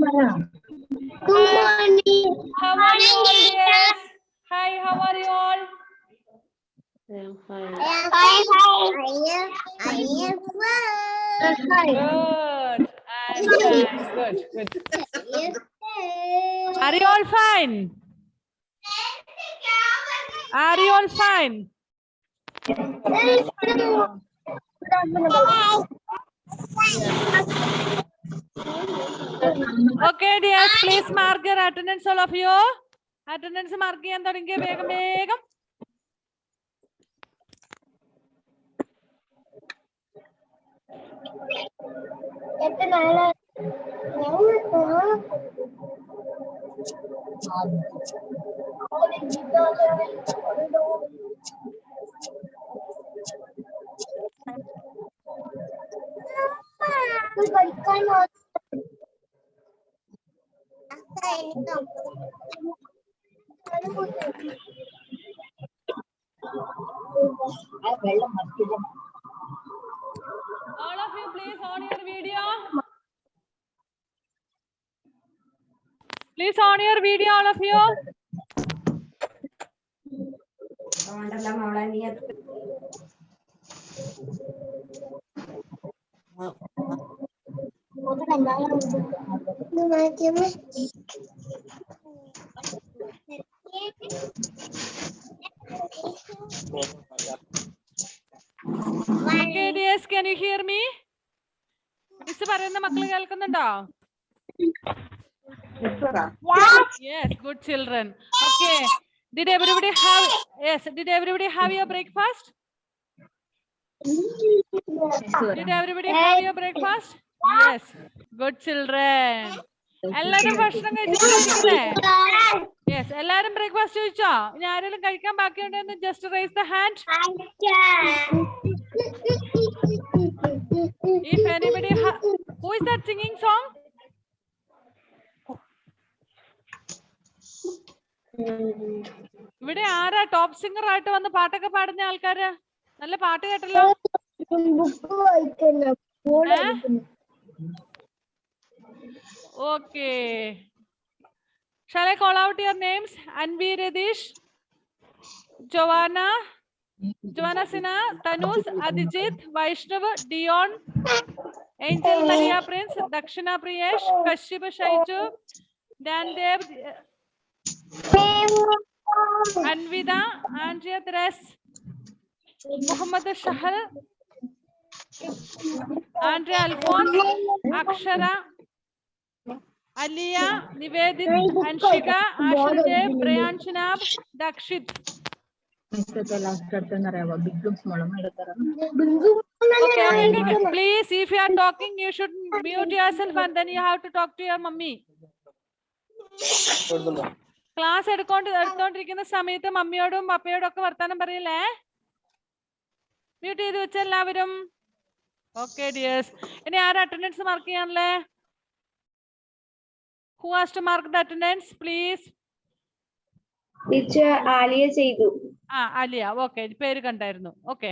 How are you all, dears? Hi, how are you all? I am fine. Good. I'm fine. Good. Are you all fine? Are you all fine? Okay, dears, please mark your attendance, all of you. Attendance mark ചെയ്യാൻ തുടങ്ങിയ വേഗം. All of you, please on your video. Please on your video, all of you. Okay, dears, can you hear me? Miss പറയുന്ന മക്കൾ കേൾക്കുന്നുണ്ടോ? Yes, good children. Okay. Did everybody have your breakfast? Did everybody have your breakfast? Yes. Good children. എല്ലാരും ഭക്ഷണം കഴിച്ചിട്ടില്ലേ? Yes. എല്ലാരും breakfast കഴിച്ചോ? ഇനി ആരെങ്കിലും കഴിക്കാൻ ബാക്കിയുണ്ടെന്ന് just raise the hand. If anybody who is that singing song? ഇവിടെ ആരാ ടോപ്പ് സിംഗർ ആയിട്ട് വന്ന് പാട്ടൊക്കെ പാടുന്ന ആൾക്കാര്? നല്ല പാട്ട് കേട്ടല്ലോ. Okay. Shall I call out your names? Anvi Radish, Joanna Sina, Tanus, Adijit, Vaishnav, Dion, Angel Maria Prince, Dakshina Priyesh, Kashyap Shaiju, Dandev, Anvida, Andrea Tres, Muhammad Shahal, Andrea Alphonse, Akshara, Aliya, Nivedit, Anshika, Ashandev, Priyanshanab, Dakshit. Okay. Please, if you are talking, you should mute yourself and then you have to talk to your mummy. Class എടുത്തോണ്ടിരിക്കുന്ന സമയത്ത് മമ്മിയോടും പപ്പയോടും ഒക്കെ വർത്താനം പറയില്ലേ? Mute ചെയ്ത് വെച്ച എല്ലാവരും. Okay, dears. ഇനി ആരാ attendance mark ചെയ്യാനല്ലേ? Who has to mark the attendance, please? Teacher Aliya ചെയ്തു. ആലിയ. ഓക്കെ, പേര് കണ്ടായിരുന്നു. ഓക്കെ,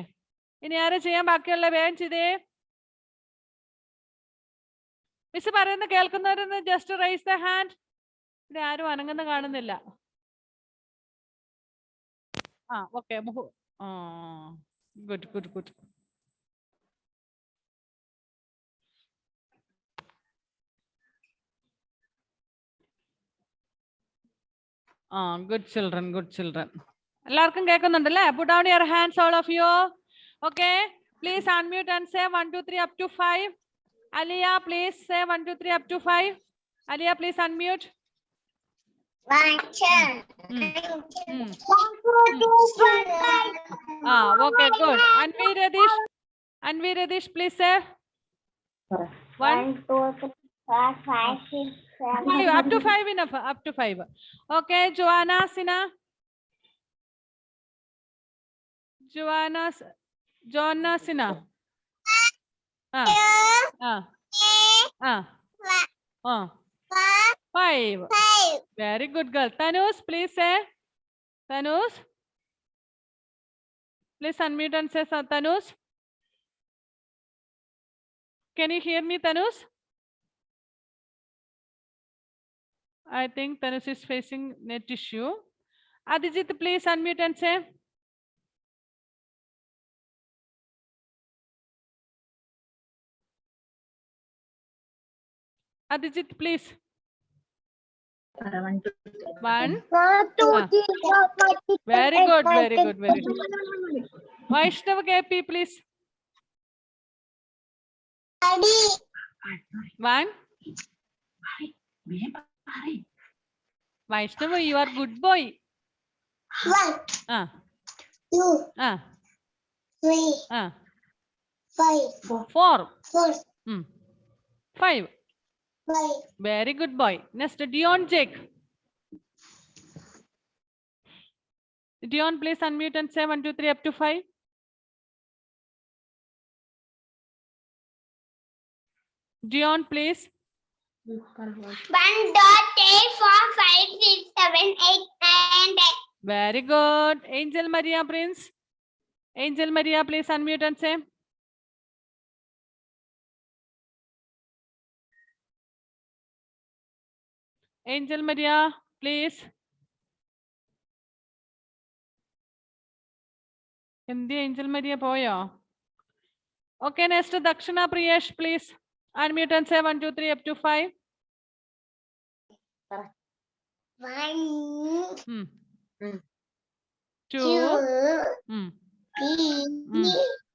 ഇനി ആരാ ചെയ്യാൻ ബാക്കിയുള്ള? വേഗം ചെയ്തേ. മിസ് പറയുന്ന കേൾക്കുന്നവരെന്ന് ജസ്റ്റ് റൈസ് ദ ഹാൻഡ്. ഇവിടെ ആരും അനങ്ങുന്ന കാണുന്നില്ല. ഓക്കെ. ഗുഡ്. Good children. എല്ലാവർക്കും കേൾക്കുന്നുണ്ടല്ലേ? Put down your hands, all of you. Okay, please unmute and say 1 2 3 up to 5. Aliya, please say 1 2 3 up to 5. Aliya, please unmute. 1 2 Okay, good. Anvi Radish, please say 1 2 3 4 5 6 7 up to 5 enough. Up to 5. Okay, Joanna Sina. Joanna Sina. 5. Very good girl. Tanus, please say. Tanus, please unmute and say Tanus. Can you hear me, Tanus? I think Tanush is facing net issue. Adijit, please unmute and say. Adijit, please. 1. 1, 2, Ah. 3, 4, 5, 6, Very 7, 8, good, 9, very 10. good, very good. Vaishnav KP, please. Daddy. 1. Vaishnav, you are good boy. 1, Ah, 2, ah, 3, ah. 5, 4. 4, 5. 5. Very good boy. Next, Dion Jake. Dion, please unmute and say 1, 2, 3 up to 5. Dion, please. 1, 2, 3, 4, 5, 6, 7, 8, 9, 10. Very good. Angel Maria, Prince. Angel Maria, please unmute and say. Angel Maria, please. Hindi Angel Maria poyo. Okay, next Dakshana Priyesh, please. Unmute and say 1, 2, 3 up to 5. 1, 2. 2, Mm. 3,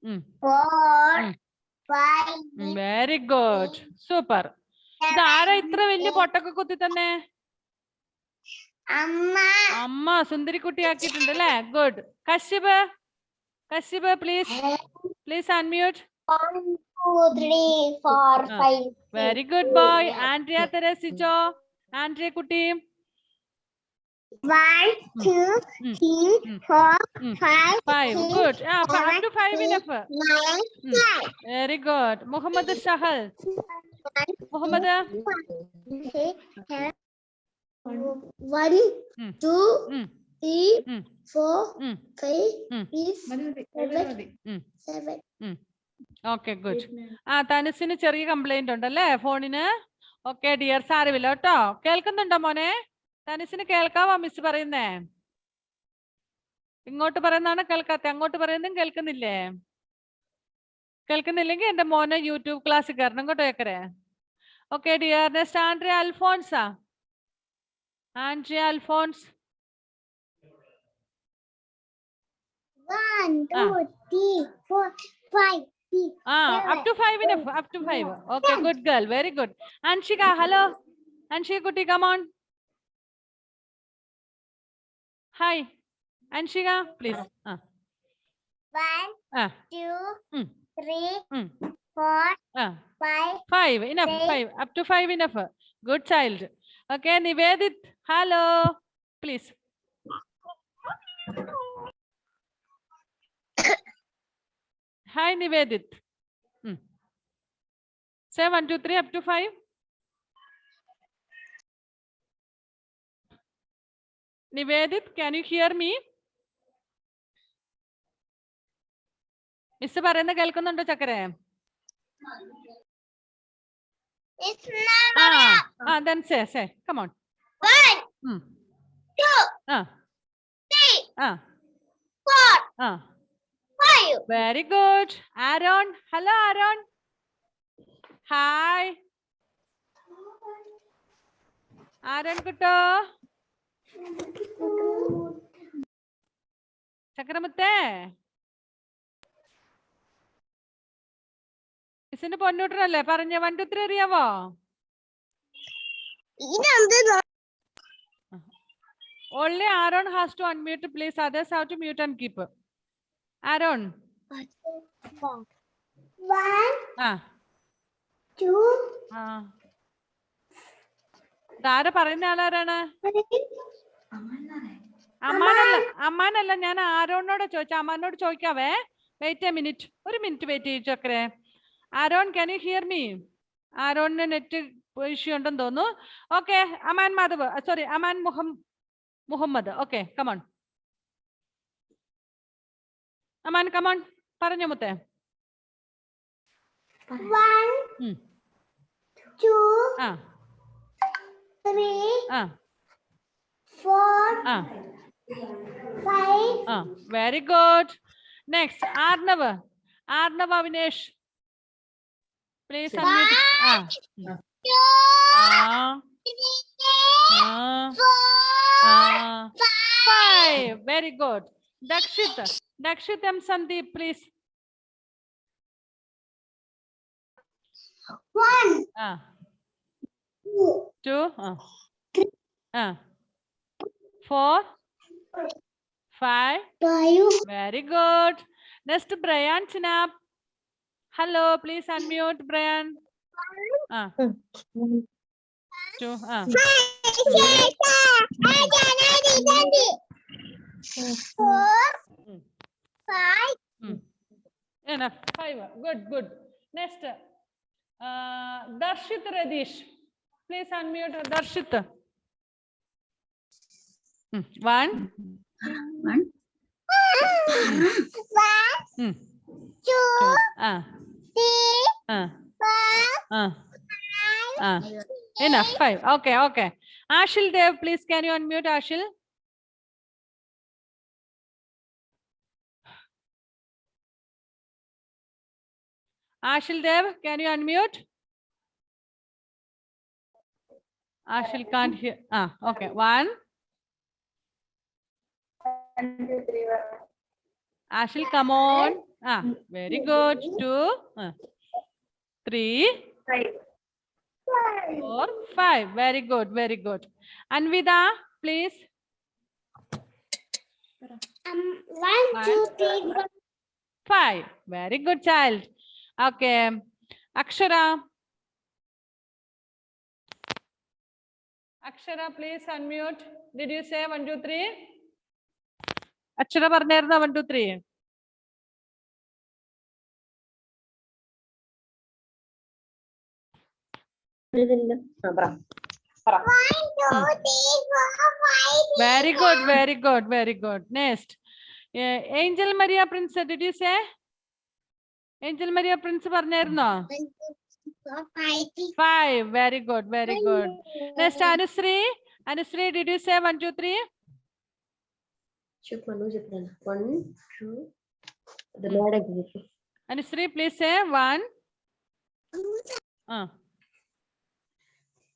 Mm. 4, 5, Very good. Super. ഇതാരാ ഇത്ര വലിയ പൊട്ടൊക്കെ കുത്തി തന്നെ? അമ്മ. അമ്മ സുന്ദരിക്കുട്ടി ആക്കിയിട്ടുണ്ട് അല്ലേ? Good. Kashyap, Kashyap please unmute. 1, 2, 3, 4, 5. Very good boy. Andrea തെരേസിച്ചോ? ആൻഡ്രിയ കുട്ടി. 1, 2, 3, 4, 5, 5. Good. Up to 5 enough. 9, 10. Very good. Muhammad Shahal. Muhammad. 1, 2, 3, 4, 5, 7. Okay good. ആ തനുസിന് ചെറിയ കംപ്ലൈന്റ് ഉണ്ടല്ലേ ഫോണിന്? ഓക്കെ ഡിയർ, സാരമില്ല കേട്ടോ. കേൾക്കുന്നുണ്ടോ മോനെ? തനുസിന് കേൾക്കാവോ മിസ് പറയുന്നേ? ഇങ്ങോട്ട് പറയുന്നതാണ് കേൾക്കാത്ത, അങ്ങോട്ട് പറയുന്നതും കേൾക്കുന്നില്ലേ? കേൾക്കുന്നില്ലെങ്കിൽ എന്റെ മോനെ യൂട്യൂബ് ക്ലാസ്സിൽ കയറണം കേട്ടോ ഏക്കരെ. Okay dear. Next Andrea Alphonsa. Andrea Alphonse. 1, 2, 3, 4, 5, 6. Up to 5 enough. Up to 5. Okay, good girl. Very good. Anshika, hello. Anshika Kutti, come on. Hi. Anshika, please. 1, Ah. 2, 3, 4, 5. 5 enough. 5 up to 5 enough. Good child. Okay, Nivedit, hello, please. Hi Nivedit. Say 1, 2, 3 up to 5. Nivedit, can you hear me? Miss പറയുന്ന കേൾക്കുന്നുണ്ടോ ചക്കരെ? Then say, come on. 1, 2, 3, 4, 5. Very good. Aaron, hello Aaron. Hi. Aaron കുട്ടോ. ചക്രമുത്തേ. മിസ്സിന്റെ പൊന്നൂട്ടനല്ലേ പറഞ്ഞ 1, 2, 3 അറിയാവോ? Only Aaron has to unmute, please. Others have to mute and keep. Aaron. 1, 2. ഇതാരാ പറയുന്ന ആളാരാണ്? അമ്മാനല്ല, ഞാൻ ആരോണിനോട് ചോദിച്ചു. അമ്മാനോട് ചോദിക്കാവേ. വെയിറ്റ് എ മിനിറ്റ്, ഒരു മിനിറ്റ് വെയിറ്റ് ചെയ്യിച്ചു ചക്കരെ. Aaron, can you hear me? ആരോണിന് നെറ്റ് ഇഷ്യൂ ഉണ്ടെന്ന് തോന്നുന്നു. Okay, Aman Madhav, sorry Aman Muhammad. Okay, come on Aman, come on പറഞ്ഞോ മുത്തേ. 1, 2, 3, 4, Ah. 5, Very good. Next, Arnav. Arnav Avinash. Please unmute. 2, Ah. 5. Very good. Dakshit. Dakshit M. Sandeep, please. 1, 2. 4. 5. 5, Very good. Next, Brian Chinap. Hello, please unmute, Brian. 2. 4, 5, Enough. 5. Good, good. Next, Darshit Radish. Please unmute Darshit. 1. 2, 3, 4, Enough. 5. Okay, okay. Ashil Dev, please can you unmute Ashil? Ashil Dev, can you unmute? Ashil can't hear. Okay. 1. Ashil, come on. Very good. 2, 3, 4, 5. Very good. Very good. Anvida, please. 1, 2, 3, 4. 5. Very good child. Okay. Akshara. Akshara, please unmute. Did you say 1, 2, 3? Akshara പറഞ്ഞായിരുന്നോ 1, 2, 3? Very good, very good, very good. Next, Angel Maria Prince, did you say? Angel Maria Prince പറഞ്ഞായിരുന്നോ? 5. Very good, very good. Next, Anusri. Anusri, did you say 1, 2, 3? 1, 2. Anusri, please say 1.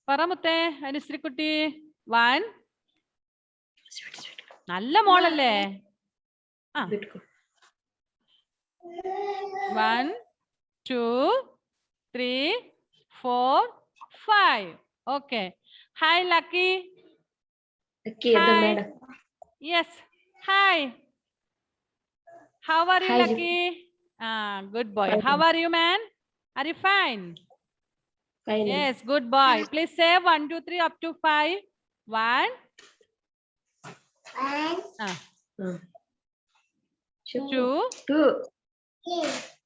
പറമുത്തേ Anusree കുട്ടി 1. നല്ല മോളല്ലേ? 1, 2, 3, 4, 5. Okay. Hi, Lucky. Hi. Yes. Hi. How are you, Hi. Lucky? Good boy. Fine. How are you, man? Are you fine? Fine. Yes, good boy. Please say 1, 2, 3 up to 5. 1. 2.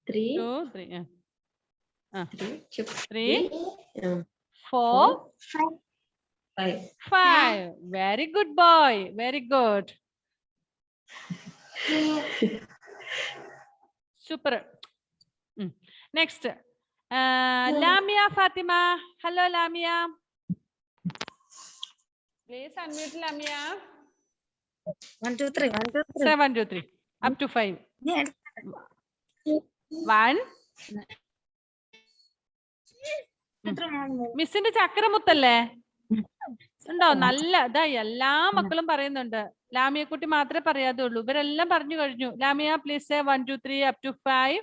3. 2, 3. 3. 4. 4. 5. Very good boy. Very good. Super. Next. Lamia Fatima. Hello, Lamia. Please unmute Lamia. 1, 2, 3. 1, 2, 3. Say 1, 2, 3. Up to 5. 1. മിസ്സിന്റെ ചക്രമുത്തല്ലേ ഉണ്ടോ? നല്ല ഇതാ എല്ലാ മക്കളും പറയുന്നുണ്ട്. ലാമിയക്കുട്ടി മാത്രമേ പറയാതുള്ളൂ. ഇവരെല്ലാം പറഞ്ഞു കഴിഞ്ഞു. Lamia please say 1, 2, 3 up to 5.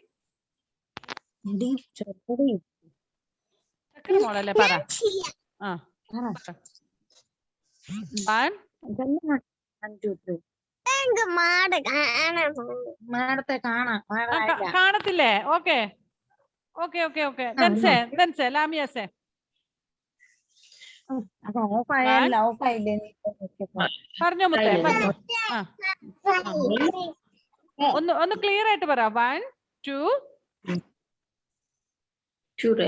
ചക്രമോളല്ലേ പറ. 1. കാണത്തില്ലേ? Okay okay okay okay. Then say Lamia say. പറഞ്ഞോ മുത്തേ പറഞ്ഞോ. ഒന്ന് ക്ലിയർ ആയിട്ട് പറ. 1, 2. 3,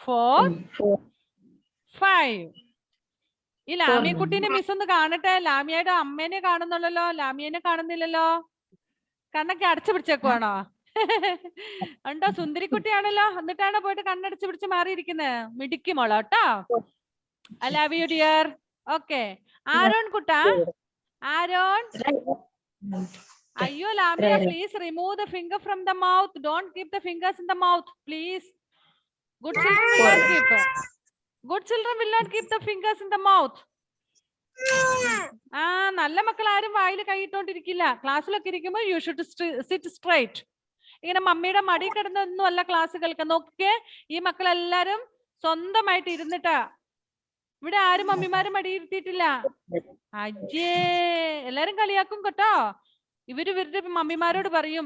4, 5. ഈ ലാമിയക്കുട്ടീനെ മിസ് ഒന്ന് കാണട്ടെ. ലാമിയയുടെ അമ്മേനെ കാണുന്നുള്ളല്ലോ, ലാമിയനെ കാണുന്നില്ലല്ലോ. കണ്ണൊക്കെ അടച്ചു പിടിച്ചേക്കുവാണോ? ഉണ്ടോ? സുന്ദരിക്കുട്ടിയാണല്ലോ, എന്നിട്ടാണ് പോയിട്ട് കണ്ണടച്ച് പിടിച്ച് മാറിയിരിക്കുന്നത്. മിടുക്കി മോളോ കേട്ടോ. I love you dear. Okay, Aaron Kutta, Aaron. Ayyo, Lamia, please remove the finger from the mouth. Don't keep the fingers in the mouth, please. Good children will not keep. Good children will not keep the fingers in the mouth. നല്ല മക്കൾ ആരും വായിൽ കൈയിട്ടോണ്ടിരിക്കില്ല. ക്ലാസ്സിലൊക്കെ ഇരിക്കുമ്പോൾ you should sit straight. ഇങ്ങനെ മമ്മിയുടെ മടി കിടന്നൊന്നും അല്ല ക്ലാസ് കേൾക്കാൻ. നോക്കിക്കേ, ഈ മക്കളെല്ലാരും സ്വന്തമായിട്ട് ഇരുന്നിട്ടാ. ഇവിടെ ആരും മമ്മിമാരും മടി ഇരുത്തിയിട്ടില്ല. അയ്യേ, എല്ലാരും കളിയാക്കും കേട്ടോ. ഇവരുടെ മമ്മിമാരോട് പറയും,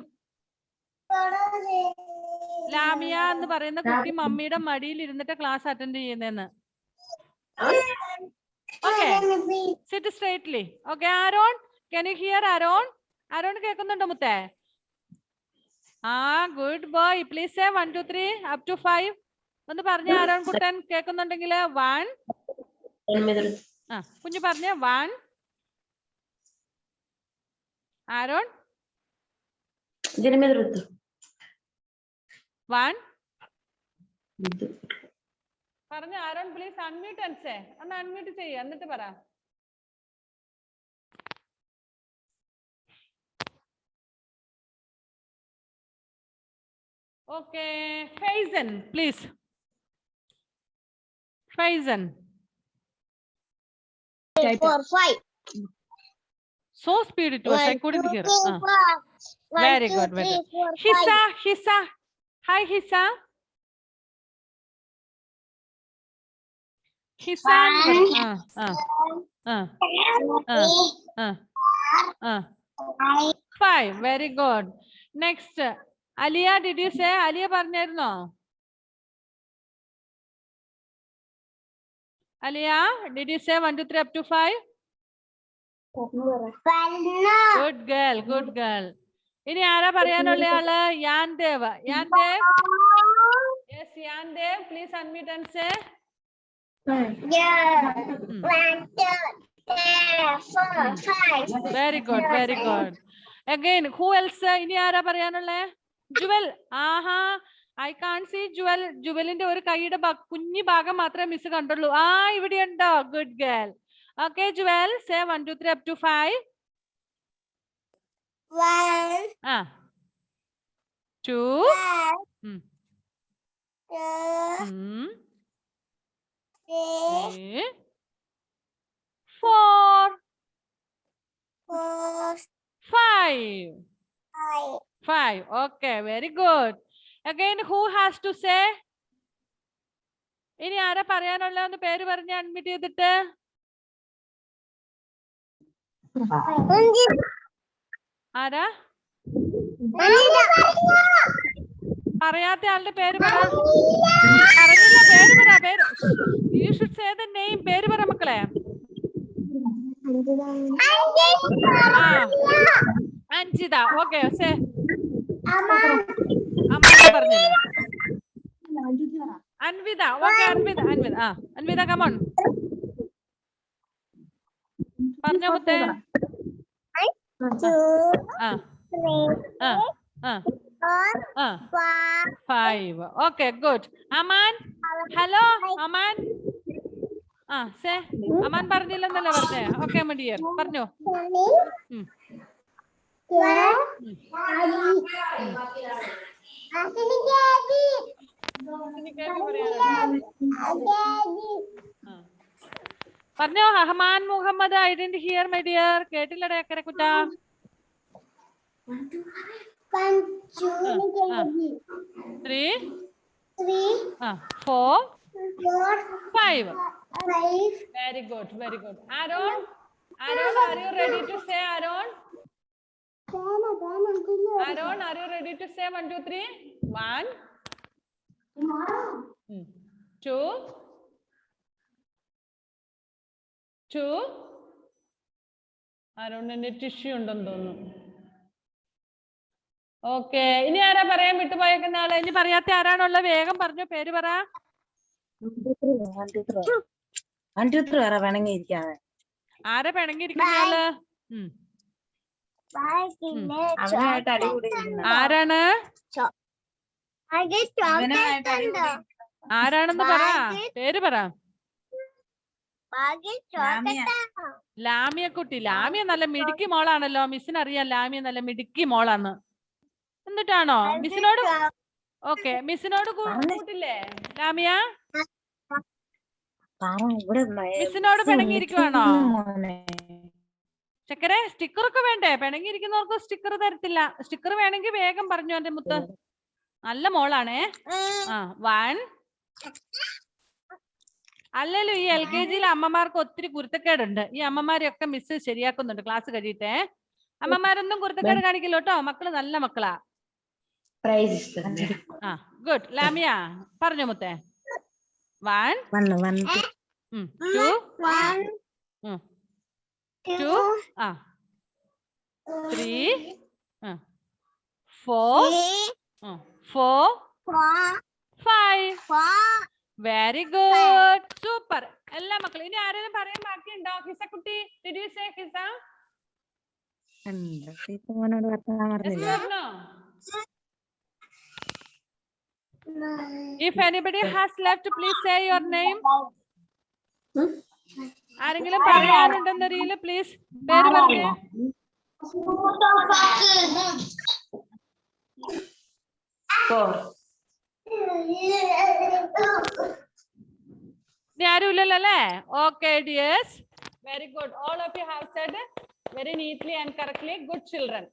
ലാമിയ എന്ന് പറയുന്ന കുട്ടി മമ്മിയുടെ മടിയിൽ ഇരുന്നിട്ട് ക്ലാസ് അറ്റൻഡ് ചെയ്യുന്നതെന്ന്. Okay, sit straightly. Okay, Aaron, can you hear Aaron? Aaron കേൾക്കുന്നുണ്ടോ മുത്തേ? Good boy. Please say 1 2 3 up to 5 ഒന്ന് പറഞ്ഞ ആരോൺ കുട്ടൻ കേൾക്കുന്നുണ്ടെങ്കിൽ. 1. കുഞ്ഞു പറഞ്ഞ 1. ആരോൺ 1 പറഞ്ഞ. ആരോൺ പ്ലീസ് അൺമ്യൂട്ട് അൻസേ, ഒന്ന് അൺമ്യൂട്ട് ചെയ്യ, എന്നിട്ട് പറ. Okay, Faizan please. Faizan. 4 5. So speed it was. I couldn't hear. Very good, very good. Hissa, Hissa. Hi, Hissa. Hissa. 5. Very good. Next, Alia, did you say? Alia പറഞ്ഞായിരുന്നോ? Alia, did you say 1 2 3 up to 5? Good girl, good girl. ഇനി ആരാ പറയാനുള്ള ആള്? യാൻദേവ്. യാൻദേവ്. Yes, Yandev, please unmute and say. 1 2 3 4 5. Very good, very good. Again, who else? ഇനി ആരാ പറയാനുള്ള? Jual. I can't see Jual. ജുവലിന്റെ ഒരു കൈയുടെ കുഞ്ഞി ഭാഗം മാത്രമേ മിസ് കണ്ടുള്ളൂ. ഇവിടെ ഉണ്ടോ? Good girl. Okay, Jewel, say 1 2 3 up to 5. 1 2 2 3 4 5. 5. Okay, very good. Again, who has to say? ഇനി ആരാ പറയാനുള്ള? ഒന്ന് പേര് പറഞ്ഞ് അഡ്മിറ്റ് ചെയ്തിട്ട്. ആരാ പറയാത്ത ആളുടെ പേര് പറ. പറഞ്ഞില്ല, പേര് പറ. പേര് you should say the name. പേര് പറ മക്കളെ. അഞ്ജിത. Okay, say. അമ്മ പറഞ്ഞില്ലേ? അൻവിത. ഓക്കെ, അൻവിത. അൻവിത കമോൺ പറഞ്ഞോ മുത്തേ. 2 3 4 5. Okay, good. Aman, hello, Aman. Say, Aman പറഞ്ഞില്ലെന്നല്ലേ പറഞ്ഞേ? Okay, my dear, പറഞ്ഞോ. പറഞ്ഞോ. അഹ്മാൻ Muhammad. I didn't hear, my dear. കേട്ടില്ലടേ അക്കരെ കുട്ടാ. 1 2 3 4 5. Very good, very good. Aaron, are you ready to say? Aaron, are you ready to say 1 2 3? 1 2 2. Aaron tissue ഉണ്ടെന്ന് തോന്നുന്നു. Okay, ഇനി ആരാ പറയാൻ വിട്ടുപോയേക്കുന്ന ആള്? ഇനി പറയാത്ത ആരാണുള്ള? വേഗം പറഞ്ഞോ, പേര് പറ. 1 2 3 ആരാ പിണങ്ങിയിരിക്കാതെ? ആരാ പിണങ്ങിയിരിക്കുന്ന ആള്? അവനായിട്ട് അടികൂടിയിരിക്കുന്നു. ആരാണ്? ഇവനുമായിട്ട് അടികൂടി. ആരാണെന്ന് പറ, പേര് പറ. ലാമിയ കുട്ടി. ലാമിയ നല്ല മിടുക്കി മോളാണല്ലോ. മിസ്സിന് അറിയാം ലാമിയ നല്ല മിടുക്കി മോളാണ്. എന്നിട്ടാണോ മിസ്സിനോട്? ഓക്കെ, മിസ്സിനോട് കൂട്ടില്ലേ ലാമിയ? മിസ്സിനോട് പിണങ്ങിയിരിക്കുവാണോ? ചക്കരെ സ്റ്റിക്കറൊക്കെ വേണ്ടേ? പിണങ്ങിയിരിക്കുന്നവർക്ക് സ്റ്റിക്കർ തരത്തില്ല. സ്റ്റിക്കർ വേണമെങ്കിൽ വേഗം പറഞ്ഞു എന്റെ മുത്ത്. നല്ല മോളാണേ. 1. അല്ലല്ലോ ഈ LKG അമ്മമാർക്ക് ഒത്തിരി കുരുത്തക്കേടുണ്ട്. ഈ അമ്മമാരെയൊക്കെ മിസ് ശരിയാക്കുന്നുണ്ട് ക്ലാസ് കഴിയട്ടെ. അമ്മമാരൊന്നും കുരുത്തക്കേട് കാണിക്കില്ല കേട്ടോ. മക്കള് നല്ല മക്കളാ. ഗുഡ്. ലാമിയ പറഞ്ഞു മുത്തേ. 1 2 2 3 4 5. Very good, super. എല്ലാ മക്കളും ഇനി ആരെങ്കിലും പറയാൻ ബാക്കിയുണ്ടോ? ഹിസ കുട്ടി, did you say Hiza? If anybody has left, please say your name. ആരെങ്കിലും പറയാനുണ്ടെന്നറിയില്ല, പ്ലീസ് പേര് പറഞ്ഞേ. ഇനി ആരുമില്ലല്ലോ അല്ലേ? Okay dears, very good. All of you have said very neatly and correctly. Good children.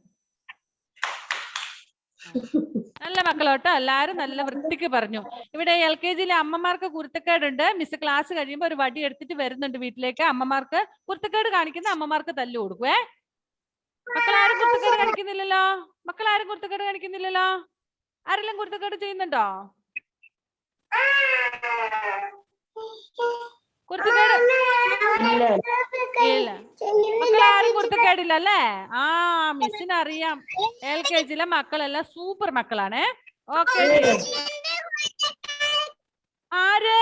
നല്ല മക്കളോട്ടോ, എല്ലാരും നല്ല വൃത്തിക്ക് പറഞ്ഞു. ഇവിടെ LKG അമ്മമാർക്ക് കുരുത്തക്കേടുണ്ട്. മിസ് ക്ലാസ് കഴിയുമ്പോ ഒരു വടി എടുത്തിട്ട് വരുന്നുണ്ട് വീട്ടിലേക്ക്. അമ്മമാർക്ക് കുരുത്തക്കേട് കാണിക്കുന്ന അമ്മമാർക്ക് തല്ലു കൊടുക്കുവേ. മക്കളാരും കുരുത്തക്കേട് കാണിക്കുന്നില്ലല്ലോ. ആരെല്ലാം കുരുത്തക്കേട് ചെയ്യുന്നുണ്ടോ? കുരുത്തക്കേട് ഇല്ല. മക്കളാരും കുരുത്തക്കേടില്ല അല്ലേ? മിസ്സിന് അറിയാം. LKG മക്കളെല്ലാം സൂപ്പർ മക്കളാണ്. ഓക്കെ, ആര്?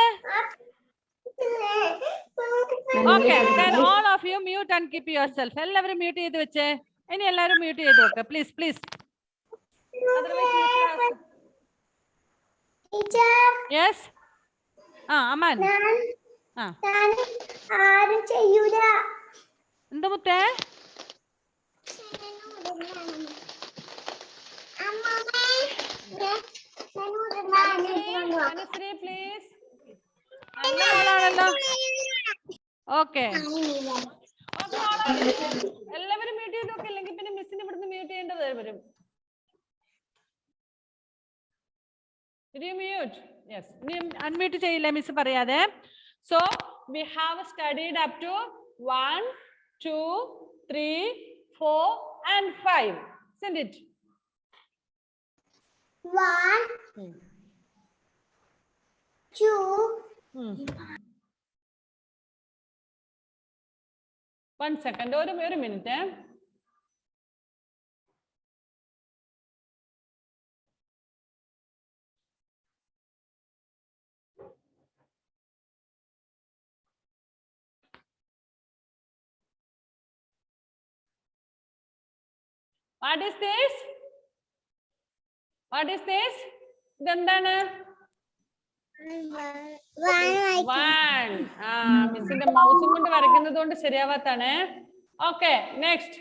Okay, then all of you mute and keep yourself. എല്ലാവരും മ്യൂട്ട് ചെയ്ത് വെച്ചേ. ഇനി എല്ലാവരും മ്യൂട്ട് ചെയ്ത് വെക്ക പ്ലീസ് പ്ലീസ്. യെസ്. അമ്മൻ. എന്താ മുത്തേ? അനുശ്രീ പ്ലീസ്. നല്ല മോളാണല്ലോ. ഓക്കെ, എല്ലാവരും മ്യൂട്ട് ചെയ്ത് നോക്കെ, അല്ലെങ്കിൽ പിന്നെ മിസ്സിന് ഇവിടുന്ന് മ്യൂട്ട് ചെയ്യേണ്ടത് വരും. യെസ്, അൺമ്യൂട്ട് ചെയ്യില്ല മിസ് പറയാതെ. So we have studied up to 1, 2, 3, 4 and 5. Send it. 1, 2. 1 second. ഒരു മിനിറ്റ്. What is this? ഇതെന്താണ്? 1. മിസ്സിന്റെ മൗസും കൊണ്ട് വരയ്ക്കുന്നത് കൊണ്ട് ശരിയാവാത്താണ്. Okay, next.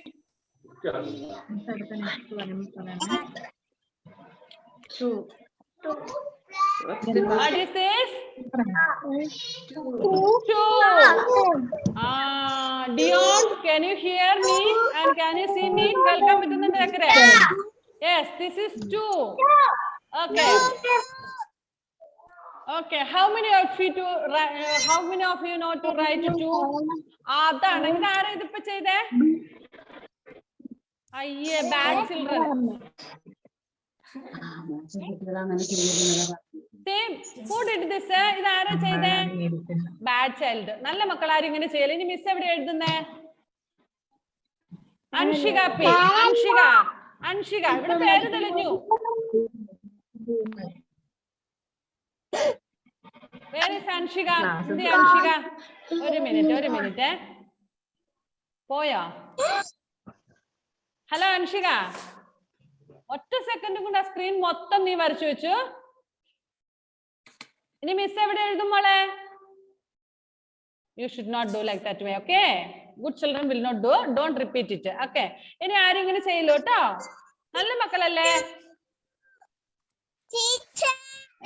What is this? 2. Dion, can you hear me and can you see me? Welcome പറ്റുന്നുണ്ട് ചക്കരെ. Yes, this is 2. Okay. Okay, how many of you know to write 2? അതാണ്. ഇതാരാ ഇതിപ്പോ ചെയ്തേ? അയ്യേ, bad children. Who did this? ഇതാരാ ചെയ്തേ? Bad child. നല്ല മക്കളാരും ഇങ്ങനെ ചെയ്യല. ഇനി മിസ് എവിടെ എഴുതുന്നേ? അൻഷിക പി. അൻഷിക ഇവിടെ പേര് തെളിഞ്ഞു. Where is Anshika? അൻഷിക ഒരു മിനിറ്റ് പോയോ? ഹലോ അൻഷിക, ഒറ്റ സെക്കൻഡ് കൊണ്ട് ആ സ്ക്രീൻ മൊത്തം നീ വരച്ചു വെച്ചു. ഇനി മിസ് എവിടെ എഴുതും മോളെ? You should not do like that way, okay? Good children will not do. Don't repeat it, okay? ഇനി ആരും ഇങ്ങനെ ചെയ്യില്ല കേട്ടോ. നല്ല മക്കളല്ലേ?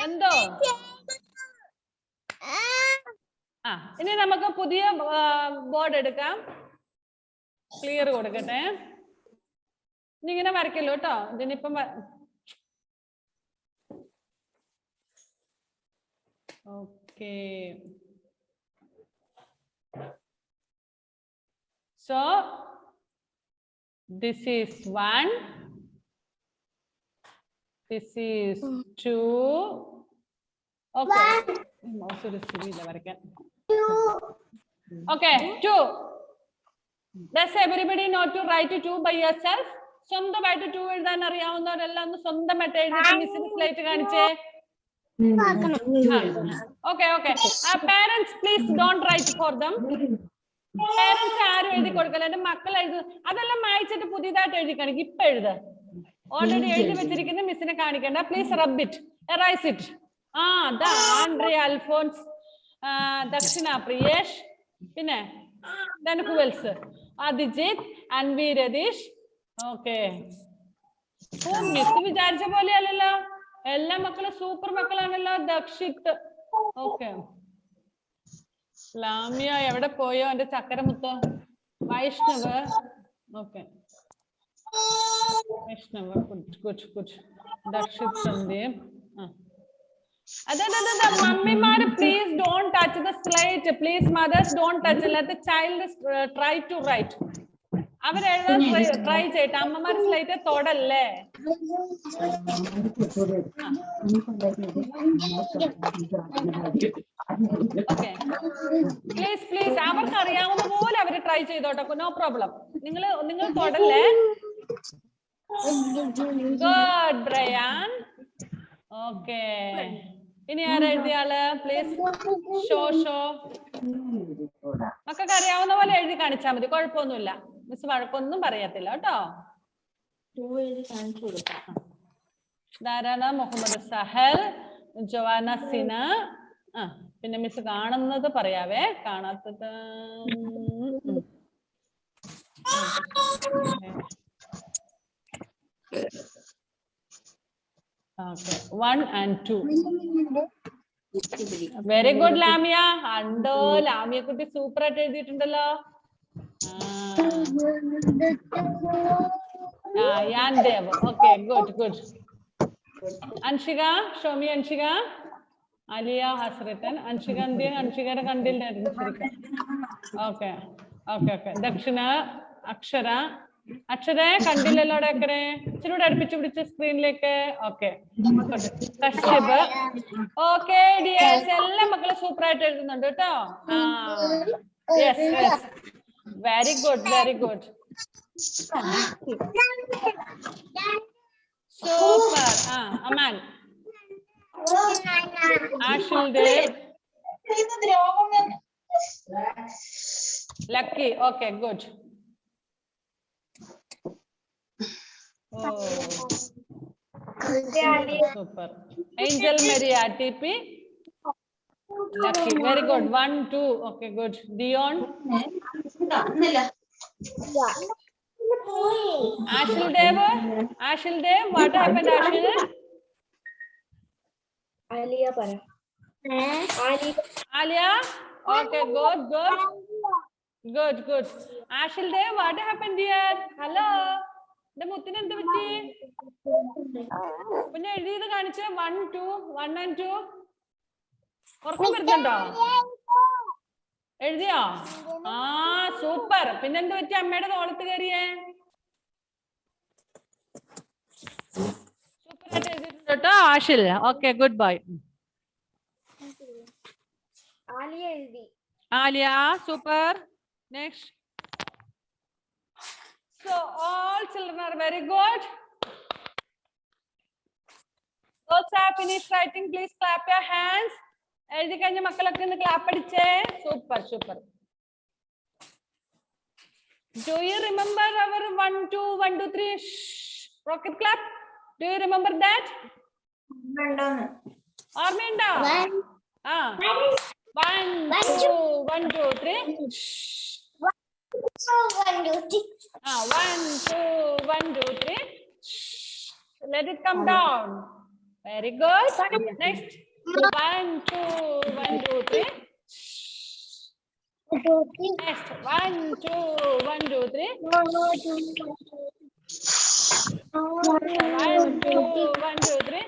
എന്തോ? ഇനി നമുക്ക് പുതിയ ബോർഡ് എടുക്കാം. ക്ലിയർ കൊടുക്കട്ടെ. ഇനി ഇങ്ങനെ വരയ്ക്കല്ലോ കേട്ടോ. ഇതിനിപ്പം okay. So this is 1, this is 2. Okay. Mouse ഒരു ശരിയില്ല വരയ്ക്കാൻ. Okay, 2. Does everybody know to write 2 by yourself? സ്വന്തമായിട്ട് 2 എഴുതാൻ അറിയാവുന്നവരെല്ലാം ഒന്ന് സ്വന്തമായിട്ട് എഴുതി മിസ്സിന് സ്ലൈറ്റ് കാണിച്ചേ. Okay, okay. Parents, please don't write for them. Parents ആരും എഴുതി കൊടുക്കല, എന്റെ മക്കൾ എഴുതും. അതെല്ലാം മായിച്ചിട്ട് പുതിയതായിട്ട് എഴുതി കാണിക്കും. ഇപ്പൊ എഴുത ഓൾറെഡി എഴുതി വെച്ചിരിക്കുന്ന മിസ്സിനെ കാണിക്കണ്ട. Please rub it, erase it. Andrea, Alphonse, Dakshina, Priyesh, പിന്നെ who else? Abhijith, Anvi, Ratheesh. Okay, miss വിചാരിച്ച പോലെയല്ലല്ലോ. എല്ലാ മക്കളും സൂപ്പർ മക്കളാണല്ലോ. ദക്ഷിത്ത്, ഓക്കെ. ലാമിയ എവിടെ പോയോ എന്റെ ചക്കരമുത്ത്? വൈഷ്ണവ്, ഓക്കെ. വൈഷ്ണവ്, ഗുഡ്. ദക്ഷിത്, സന്ദീപ്. അതെ, മമ്മിമാര് please don't touch the slate. Please mothers don't touch. Let the child try to write. അവരെഴുതാൻ ട്രൈ ചെയ്യട്ടെ. അമ്മമാർ സ്ലൈറ്റ് തൊടല്ലേ. ഓക്കെ, പ്ലീസ് അവർക്ക് അറിയാവുന്ന പോലെ അവര് ട്രൈ ചെയ്തോട്ടെ. No problem. നിങ്ങൾ തൊടല്ലേ. Good Brian. ഓക്കെ, ഇനി ആരാ എഴുതിയാള്? Please show. മക്കൾക്ക് അറിയാവുന്ന പോലെ എഴുതി കാണിച്ചാൽ മതി, കുഴപ്പമൊന്നുമില്ല. മിസ് വഴക്കൊന്നും പറയത്തില്ല കേട്ടോ. ധാരാളം മുഹമ്മദ് സഹൽ, ജവാന സിന. പിന്നെ മിസ് കാണുന്നത് പറയാവേ, കാണാത്തത്. Okay, 1 and 2. Very good, Lamia. Ando, Lamia കുട്ടി സൂപ്പർ ആയിട്ട് എഴുതിയിട്ടുണ്ടല്ലോ. Yan Dev. Okay, good. Anshika, show me Anshika. Alia has written. Anshika കണ്ടില്ലായിരുന്നു ശരിക്കും. Okay. ദക്ഷിണ, അക്ഷര കണ്ടില്ലല്ലോ. അക്കരെ ഇച്ചിരൂടെ അടുപ്പിച്ച് പിടിച്ച സ്ക്രീനിലേക്ക്. ഓക്കെ, കശ്യപ്. ഓക്കെ ഡിയേഴ്സ്, എല്ലാ മക്കളും സൂപ്പർ ആയിട്ട് എഴുതുന്നുണ്ട് കേട്ടോ. Yes, very good. Super. Aman, Ashil Dev, Lucky. Okay, good. Super. Angel Maria, TP. Lucky. Very good. 1, 2. Okay, good. Dion. Ashil Dev. What happened, Ashil? Alia. Okay, good. Ashil Dev, what happened, dear? Hello. മുത്തിന് എന്ത് പറ്റി? പിന്നെ എഴുതിയത് കാണിച്ച് 1 and 2. ഉറക്കം വരുന്നുണ്ടോ? എഴുതിയോ? Super. പിന്നെന്ത് പറ്റി? അമ്മയുടെ തോളത്ത് കയറിയേ. സൂപ്പർ ആയിട്ട് എഴുതിയിട്ടുണ്ട് കേട്ടോ Ashil. Okay, good boy. Aliya, super. Next. So all children are very good. Those who have finished writing, please clap your hands. എഴുതി കഴിഞ്ഞ മക്കളൊക്കെ ഒന്ന് ക്ലാപ്പ് അടിച്ചേ. Super. Do you remember our 1, 2, 1, 2, 3 rocket clap? Do you remember that? ഓർമ്മയുണ്ടോ? ആ 1, 2, 1, 2, 3 1, 2, 1, 2, 3 let it come down. Very good. Next 1, 2, 1, 2, 3 next 1, 2, 1, 2, 3 1, 2, 1, 2, 3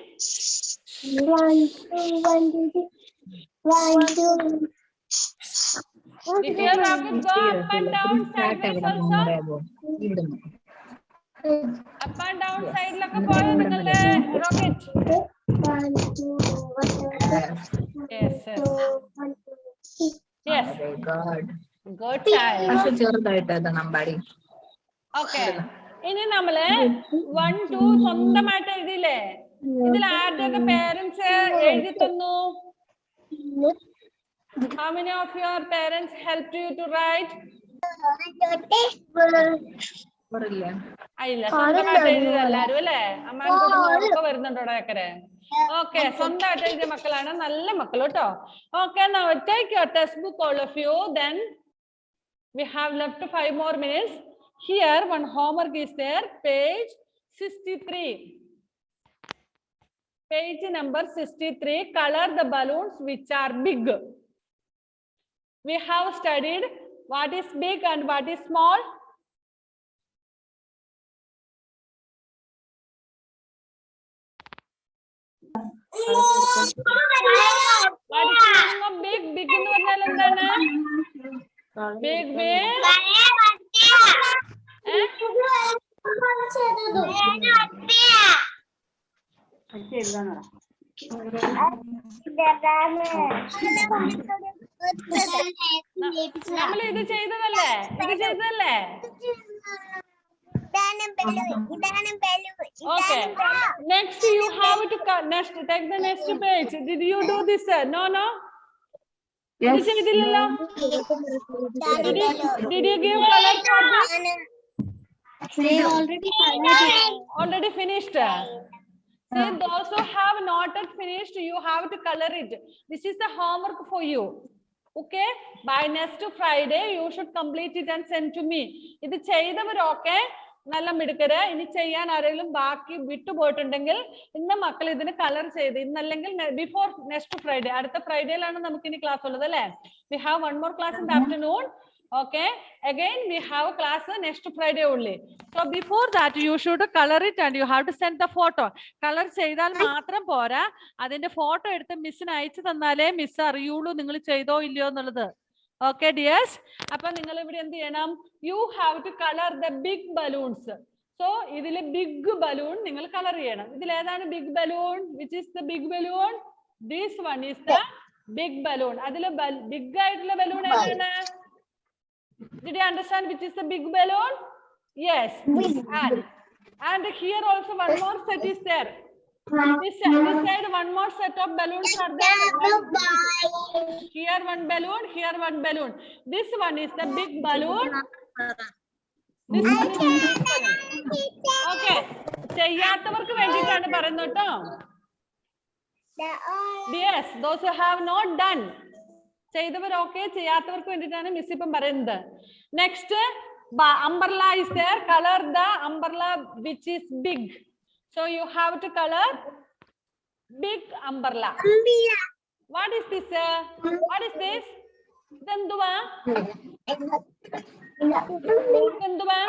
if your rocket go up and down sideways also up and down side laka poyo ningalle rocket. Yes, yes. Yes. Good child. Okay. ഇനി നമ്മള് 1, 2 സ്വന്തമായിട്ട് എഴുതിയില്ലേ? ഇതിൽ ആരുടെയൊക്കെ parents എഴുതി തന്നു? How many of your parents helped you to write? ഇല്ല, സ്വന്തമായിട്ട് എഴുതിയത് എല്ലാരും അല്ലേ? അമ്മാനൊക്കെ വരുന്നുണ്ടോ ഇടയ്ക്കരെ? ഓക്കെ, സ്വന്തമായിട്ട് എഴുതിയ മക്കളാണ് നല്ല മക്കൾ കേട്ടോ. Okay, now take your textbook all of you. Then we have left 5 more minutes. Here one homework is there, page 63. Page number 63. Color the balloons which are big. We have studied what is big and what is small. What is the meaning of big? Big എന്ന് പറഞ്ഞാൽ എന്താണ്? Big, big. നമ്മൾ ഇത് ചെയ്തതല്ലേ? ഇത് ചെയ്തതല്ലേ? Okay. Next you have to next take the next page. Did you do this? No, no. Yes. Did you give color for this? Already finished. See, those who have not yet finished, you have to color it. This is the homework for you. Okay, by next Friday you should complete it and send to me. ഇത് ചെയ്തവരൊക്കെ നല്ല മിടുക്കര്. ഇനി ചെയ്യാൻ ആരെങ്കിലും ബാക്കി വിട്ടുപോയിട്ടുണ്ടെങ്കിൽ ഇന്ന് മക്കൾ ഇതിന് colour ചെയ്ത്, ഇന്നല്ലെങ്കിൽ ബിഫോർ നെക്സ്റ്റ് ഫ്രൈഡേ, അടുത്ത ഫ്രൈഡേയിലാണ് നമുക്ക് ഇനി ക്ലാസ് ഉള്ളത് അല്ലേ? We have one more class in the afternoon. Okay, again we have a class next Friday only. So before that you should color it and you have to send the photo. Color ചെയ്താൽ മാത്രം പോരാ, അതിന്റെ photo എടുത്ത് മിസ്സിന് അയച്ചു തന്നാലേ miss അറിയുള്ളൂ നിങ്ങൾ ചെയ്തോ ഇല്ലയോ എന്നുള്ളത്. Okay dears, അപ്പൊ നിങ്ങൾ ഇവിടെ എന്ത് ചെയ്യണം? You have to color the big balloons. So ഇതിലെ big balloon നിങ്ങൾ കളർ ചെയ്യണം. ഇതിൽ ഏതാണ് big balloon? Which is the big balloon? This one is the big balloon. അതിലെ big ആയിട്ടുള്ള balloon ഏതാണ്? Did you understand which is the big balloon? Yes. And here also one more set is there. This side one more set of balloons are there. Here one balloon, here one balloon. This one is the big balloon. This one is the big balloon. Okay. ചെയ്യാത്തവർക്ക് വേണ്ടിയിട്ടാണ് പറയുന്നത് കേട്ടോ. Yes, those who have not done. ചെയ്തവരൊക്കെ ചെയ്യാത്തവർക്ക് വേണ്ടിയിട്ടാണ് miss ഇപ്പം പറയുന്നത്. Next umbrella is there. Color the umbrella which is big. So you have to color big umbrella. What is this? What is this? Danduva. Danduva.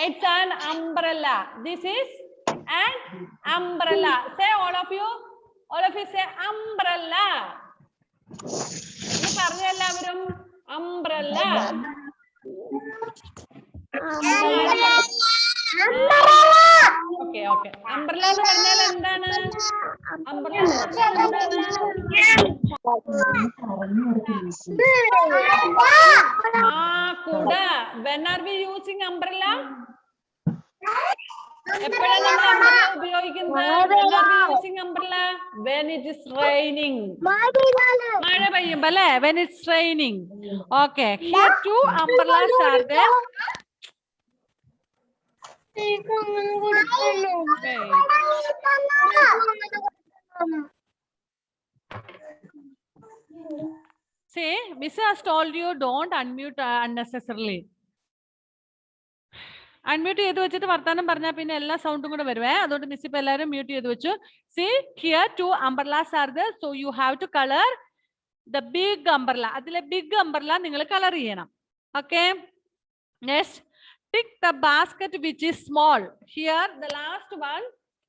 It's an umbrella. This is an umbrella. Say all of you. All of you say umbrella. പറഞ്ഞ എല്ലാവരും umbrella. Okay, okay. Umbrella എന്ന് പറഞ്ഞാൽ എന്താണ്? Umbrella എന്ന് പറഞ്ഞാൽ എന്താണ്? കുട. When are we using umbrella? എപ്പോഴാണ് നമ്മൾ umbrella ഉപയോഗിക്കുന്നത്? When are we using umbrella? When it is raining. മഴ പെയ്യുമ്പോ അല്ലേ? When it's raining. Okay. Here two umbrellas are there. See, Miss has told you don't unmute unnecessarily. Unmute ചെയ്ത് വെച്ചിട്ട് വർത്താനം പറഞ്ഞാൽ പിന്നെ എല്ലാ സൗണ്ടും കൂടെ വരുവേ. അതുകൊണ്ട് മിസ് ഇപ്പൊ എല്ലാവരും മ്യൂട്ട് ചെയ്ത് വെച്ചു. See, here two umbrellas are there. So you have to color the big umbrella. അതിലെ big umbrella നിങ്ങൾ കളർ ചെയ്യണം. Okay. Next, tick the basket which is small. Here the last one,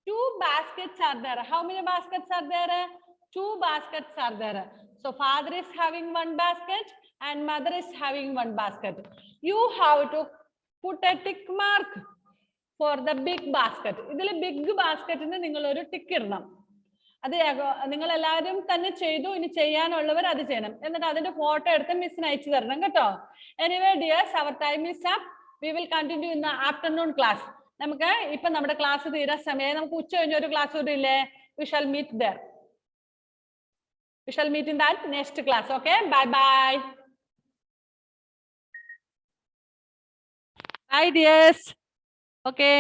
two baskets are there. How many baskets are there? Two baskets are there. So father is having one basket and mother is having one basket. You have to put a tick mark for the big basket. ഇതിലെ big basket ന് നിങ്ങൾ ഒരു tick ഇടണം. അത് നിങ്ങൾ എല്ലാവരും തന്നെ ചെയ്തു. ഇനി ചെയ്യാനുള്ളവർ അത് ചെയ്യണം. എന്നിട്ട് അതിന്റെ ഫോട്ടോ എടുത്ത് മിസ്സിന് അയച്ചു തരണം കേട്ടോ. Anyway dears, our time is up. We will continue in the afternoon class. നമുക്ക് ഇപ്പൊ നമ്മുടെ ക്ലാസ് തീരാൻ സമയം. നമുക്ക് ഉച്ച കഴിഞ്ഞ ഒരു ക്ലാസ് കൂടി ഇല്ലേ? We shall meet there. We shall meet in that next class. Okay. Bye bye. Bye dears. Okay.